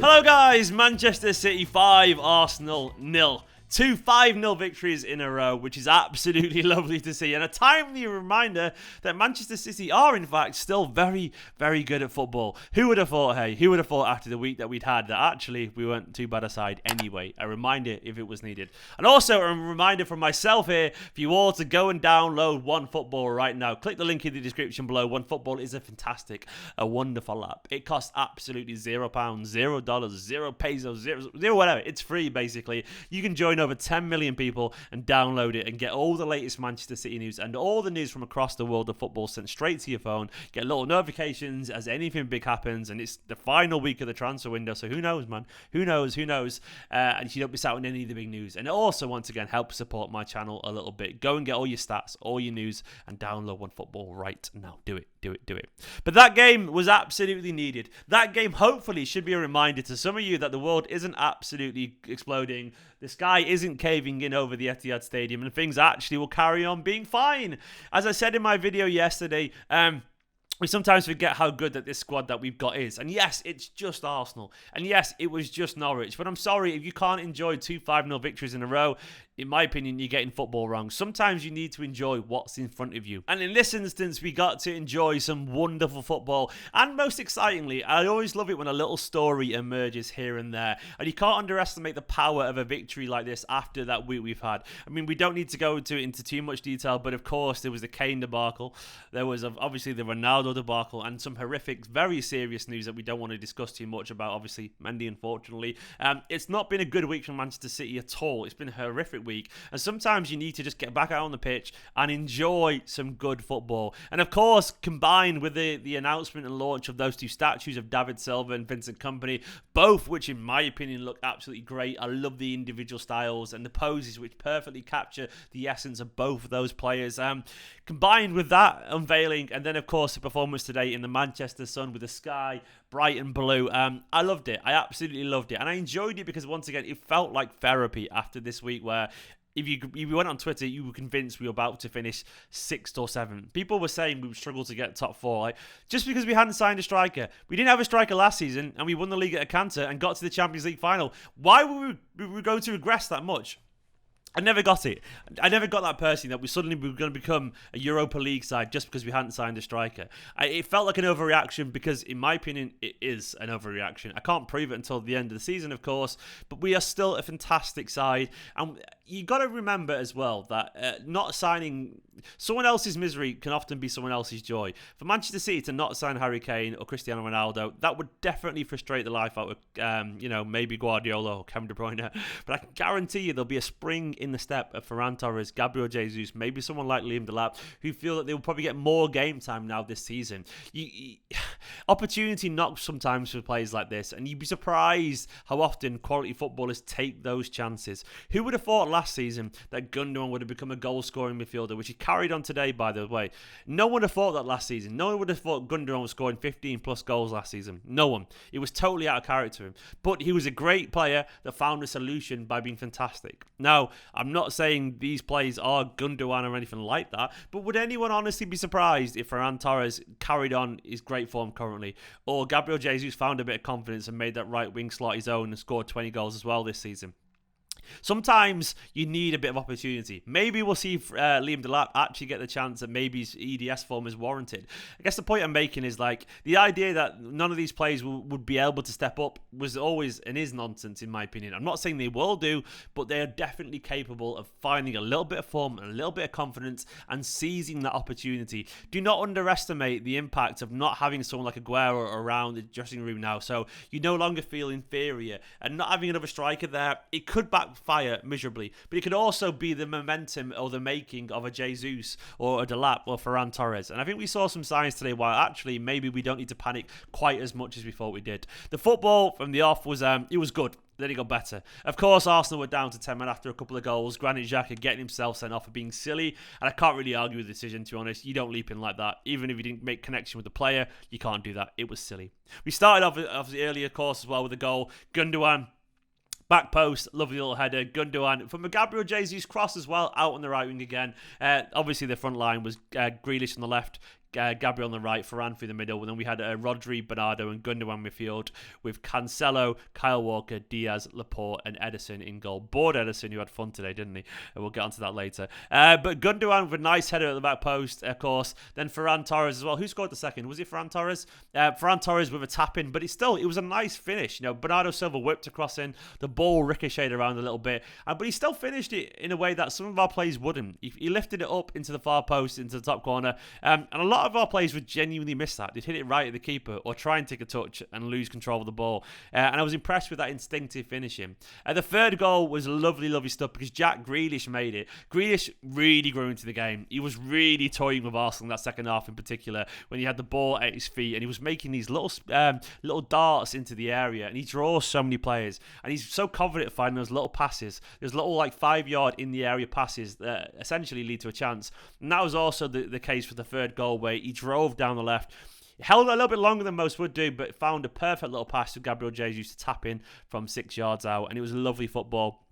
Hello guys, Manchester City 5, Arsenal 0. Two 5-0 victories in a row, which is absolutely lovely to see. And a timely reminder that Manchester City are, in fact, still very, very good at football. Who would have thought, hey? Who would have thought after the week that we'd had that actually we weren't too bad a side anyway? A reminder if it was needed. And also a reminder from myself here for you all to go and download OneFootball right now. Click the link in the description below. OneFootball is a wonderful app. It costs absolutely £0, $0, 0 pesos, zero whatever. It's free, basically. You can join over 10 million people and download it and get all the latest Manchester City news and all the news from across the world of football sent straight to your phone. Get little notifications as anything big happens, and it's the final week of the transfer window, so who knows, man? Who knows? And you don't miss out on any of the big news. And it also, once again, helps support my channel a little bit. Go and get all your stats, all your news, and download OneFootball right now. Do it. But that game was absolutely needed. That game hopefully should be a reminder to some of you that the world isn't absolutely exploding. The sky isn't caving in over the Etihad Stadium, and things actually will carry on being fine. As I said in my video yesterday, we sometimes forget how good that this squad that we've got is. And yes, it's just Arsenal. And yes, it was just Norwich. But I'm sorry, if you can't enjoy two 5-0 victories in a row, in my opinion, you're getting football wrong. Sometimes you need to enjoy what's in front of you. And in this instance, we got to enjoy some wonderful football. And most excitingly, I always love it when a little story emerges here and there. And you can't underestimate the power of a victory like this after that week we've had. I mean, we don't need to go into too much detail, but of course, there was the Kane debacle. There was obviously the Ronaldo debacle and some horrific, very serious news that we don't want to discuss too much about. Obviously, Mendy, unfortunately. It's not been a good week for Manchester City at all. It's been a horrific week, and sometimes you need to just get back out on the pitch and enjoy some good football. And of course, combined with the announcement and launch of those two statues of David Silva and Vincent Kompany, both which in my opinion look absolutely great. I love the individual styles and the poses which perfectly capture the essence of both of those players. Combined with that unveiling, and then of course the performance today in the Manchester sun with the sky bright and blue. I loved it. I absolutely loved it. And I enjoyed it because, once again, it felt like therapy after this week where if you went on Twitter, you were convinced we were about to finish 6th or 7th. People were saying we would struggle to get top 4. Like, just because we hadn't signed a striker. We didn't have a striker last season, and we won the league at a canter and got to the Champions League final. Why were we going to regress that much? I never got it. I never got that personally that we suddenly were going to become a Europa League side just because we hadn't signed a striker. It felt like an overreaction because, in my opinion, it is an overreaction. I can't prove it until the end of the season, of course, but we are still a fantastic side. And you got to remember as well that not signing someone else's misery can often be someone else's joy. For Manchester City to not sign Harry Kane or Cristiano Ronaldo, that would definitely frustrate the life out of, maybe Guardiola or Kevin De Bruyne. But I can guarantee you there'll be a spring in the step of Ferran Torres, Gabriel Jesus, maybe someone like Liam Delap, who feel that they will probably get more game time now this season. Opportunity knocks sometimes for players like this, and you'd be surprised how often quality footballers take those chances. Who would have thought last season that Gundogan would have become a goal-scoring midfielder, which he carried on today, by the way? No one would have thought that last season. No one would have thought Gundogan was scoring 15-plus goals last season. No one. It was totally out of character. But he was a great player that found a solution by being fantastic. Now, I'm not saying these players are Gundogan or anything like that, but would anyone honestly be surprised if Ferran Torres carried on his great form currently, or Gabriel Jesus found a bit of confidence and made that right wing slot his own and scored 20 goals as well this season? Sometimes you need a bit of opportunity. Maybe we'll see Liam Delap actually get the chance that maybe his EDS form is warranted. I guess the point I'm making is like the idea that none of these players would be able to step up was always and is nonsense in my opinion. I'm not saying they will do, but they are definitely capable of finding a little bit of form and a little bit of confidence and seizing that opportunity. Do not underestimate the impact of not having someone like Aguero around the dressing room now, so you no longer feel inferior, and not having another striker there, it could backfire miserably, but it could also be the momentum or the making of a Jesus or a Delap or Ferran Torres. And I think we saw some signs today why actually maybe we don't need to panic quite as much as we thought we did. The football from the off was it was good. Then it got better. Of course, Arsenal were down to 10 men after a couple of goals. Granit Xhaka getting himself sent off for being silly. And I can't really argue with the decision, to be honest. You don't leap in like that. Even if you didn't make connection with the player, you can't do that. It was silly. We started off the earlier course as well with a goal. Gundogan, back post, lovely little header. Gundogan from a Gabriel Jesus cross as well, out on the right wing again. Obviously, the front line was Grealish on the left, Gabriel on the right, Ferran through the middle, and then we had Rodri, Bernardo, and Gundogan midfield with Cancelo, Kyle Walker, Diaz, Laporte, and Ederson in goal. Bored Ederson, who had fun today, didn't he? And we'll get onto that later. But Gundogan with a nice header at the back post, of course. Then Ferran Torres as well. Who scored the second? Was it Ferran Torres? Ferran Torres with a tap in, but it was a nice finish. Bernardo Silva whipped across in, the ball ricocheted around a little bit, but he still finished it in a way that some of our players wouldn't. He lifted it up into the far post, into the top corner, and a lot of our players would genuinely miss that. They'd hit it right at the keeper or try and take a touch and lose control of the ball, and I was impressed with that instinctive finishing. The third goal was lovely, lovely stuff because Jack Grealish made it. Grealish really grew into the game. He was really toying with Arsenal in that second half in particular when he had the ball at his feet and he was making these little darts into the area, and he draws so many players and he's so confident at finding those little passes. There's little 5-yard in the area passes that essentially lead to a chance, and that was also the case for the third goal where he drove down the left. Held a little bit longer than most would do, but found a perfect little pass to Gabriel Jesus to tap in from 6 yards out, and it was lovely football.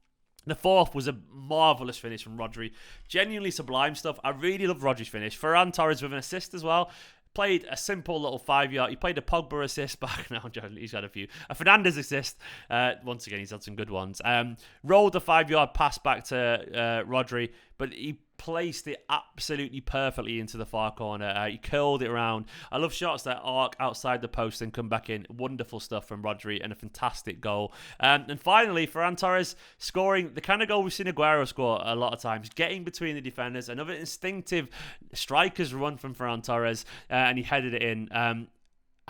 The fourth was a marvellous finish from Rodri. Genuinely sublime stuff. I really love Rodri's finish. Ferran Torres with an assist as well. Played a simple little 5-yard. He played a Pogba assist back. No, he's had a few. A Fernandes assist. Once again, he's had some good ones. Rolled a 5-yard pass back to Rodri, but he placed it absolutely perfectly into the far corner. He curled it around. I love shots that arc outside the post and come back in. Wonderful stuff from Rodri and a fantastic goal. And finally, Ferran Torres scoring the kind of goal we've seen Aguero score a lot of times, getting between the defenders. Another instinctive striker's run from Ferran Torres, and he headed it in.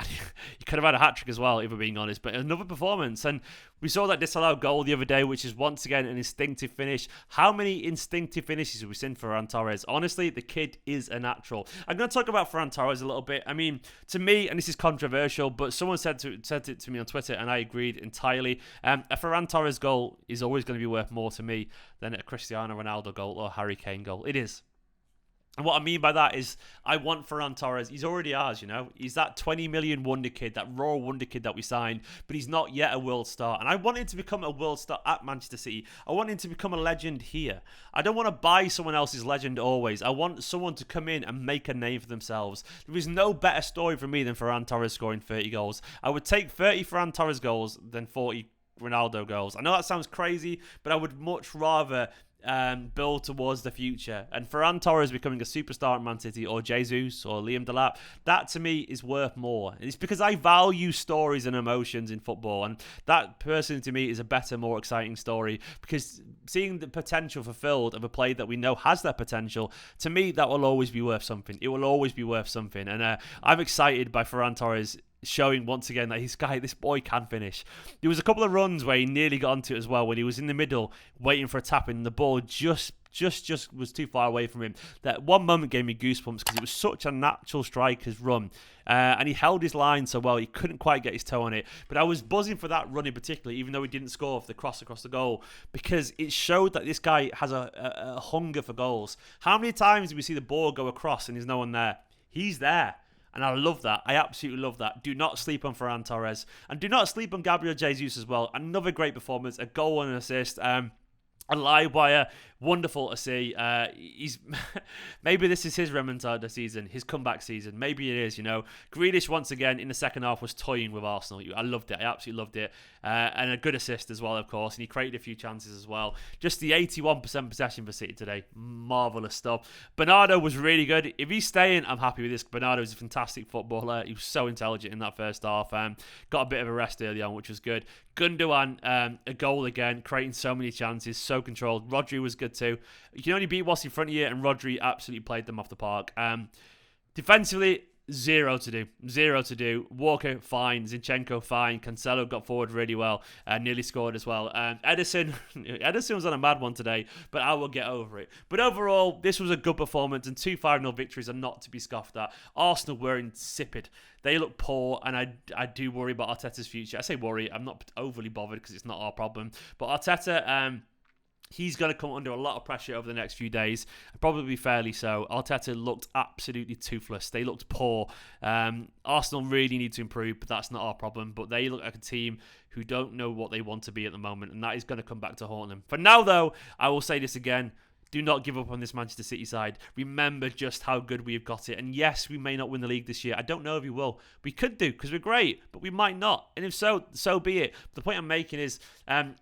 He could have had a hat-trick as well, if we're being honest, but another performance. And we saw that disallowed goal the other day, which is once again an instinctive finish. How many instinctive finishes have we seen for Ferran Torres? Honestly, the kid is a natural. I'm going to talk about Ferran Torres a little bit. I mean, to me, and this is controversial, but someone said it to me on Twitter, and I agreed entirely. A Ferran Torres goal is always going to be worth more to me than a Cristiano Ronaldo goal or Harry Kane goal. It is. And what I mean by that is I want Ferran Torres. He's already ours, He's that 20 million wonder kid, that raw wonder kid that we signed, but he's not yet a world star. And I want him to become a world star at Manchester City. I want him to become a legend here. I don't want to buy someone else's legend always. I want someone to come in and make a name for themselves. There is no better story for me than Ferran Torres scoring 30 goals. I would take 30 Ferran Torres goals than 40 Ronaldo goals. I know that sounds crazy, but I would much rather build towards the future. And Ferran Torres becoming a superstar at Man City, or Jesus or Liam Delap, that to me is worth more. And it's because I value stories and emotions in football, and that personally to me is a better, more exciting story, because seeing the potential fulfilled of a player that we know has that potential, to me that will always be worth something. It will always be worth something. And I'm excited by Ferran Torres showing once again that this boy can finish. There was a couple of runs where he nearly got onto it as well, when he was in the middle waiting for a tap in, the ball just was too far away from him. That one moment gave me goosebumps because it was such a natural striker's run, and he held his line so well, he couldn't quite get his toe on it. But I was buzzing for that run in particular, even though he didn't score off the cross across the goal, because it showed that this guy has a hunger for goals. How many times did we see the ball go across and there's no one there? He's there. And I love that. I absolutely love that. Do not sleep on Ferran Torres. And do not sleep on Gabriel Jesus as well. Another great performance. A goal and an assist. A live wire. Wonderful to see. He's maybe this is his remontada season, his comeback season. Maybe it is, Grealish once again in the second half was toying with Arsenal. I loved it. I absolutely loved it. And a good assist as well, of course. And he created a few chances as well. Just the 81% possession for City today. Marvellous stuff. Bernardo was really good. If he's staying, I'm happy with this. Bernardo is a fantastic footballer. He was so intelligent in that first half. Got a bit of a rest early on, which was good. Gundogan, a goal again, creating so many chances, so controlled. Rodri was good too. You can only beat what's in front of you, and Rodri absolutely played them off the park. Defensively, zero to do. Walker, fine. Zinchenko, fine. Cancelo got forward really well. Nearly scored as well. Ederson was on a mad one today, but I will get over it. But overall, this was a good performance, and 2 5-0 victories are not to be scoffed at. Arsenal were insipid. They look poor, and I do worry about Arteta's future. I say worry. I'm not overly bothered because it's not our problem. But Arteta, he's going to come under a lot of pressure over the next few days, probably fairly so. Arteta looked absolutely toothless. They looked poor. Arsenal really need to improve, but that's not our problem. But they look like a team who don't know what they want to be at the moment, and that is going to come back to haunt them. For now, though, I will say this again. Do not give up on this Manchester City side. Remember just how good we've got it. And yes, we may not win the league this year. I don't know if we will. We could do because we're great, but we might not. And if so, so be it. The point I'm making is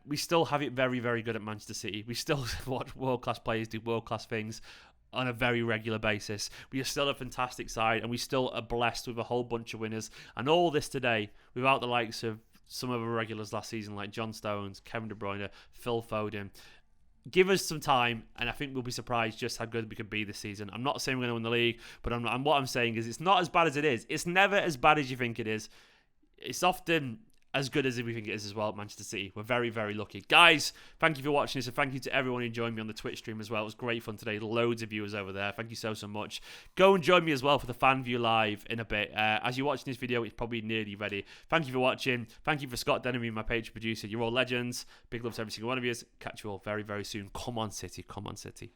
we still have it very, very good at Manchester City. We still watch world-class players do world-class things on a very regular basis. We are still a fantastic side, and we still are blessed with a whole bunch of winners. And all this today without the likes of some of our regulars last season like John Stones, Kevin De Bruyne, Phil Foden. Give us some time, and I think we'll be surprised just how good we could be this season. I'm not saying we're going to win the league, but what I'm saying is it's not as bad as it is. It's never as bad as you think it is. It's often as good as we think it is as well at Manchester City. We're very, very lucky. Guys, thank you for watching this, and thank you to everyone who joined me on the Twitch stream as well. It was great fun today. Loads of viewers over there. Thank you so, so much. Go and join me as well for the fan view live in a bit. As you're watching this video, it's probably nearly ready. Thank you for watching. Thank you for Scott Denemy, my page producer. You're all legends. Big love to every single one of you. Catch you all very, very soon. Come on, City. Come on, City.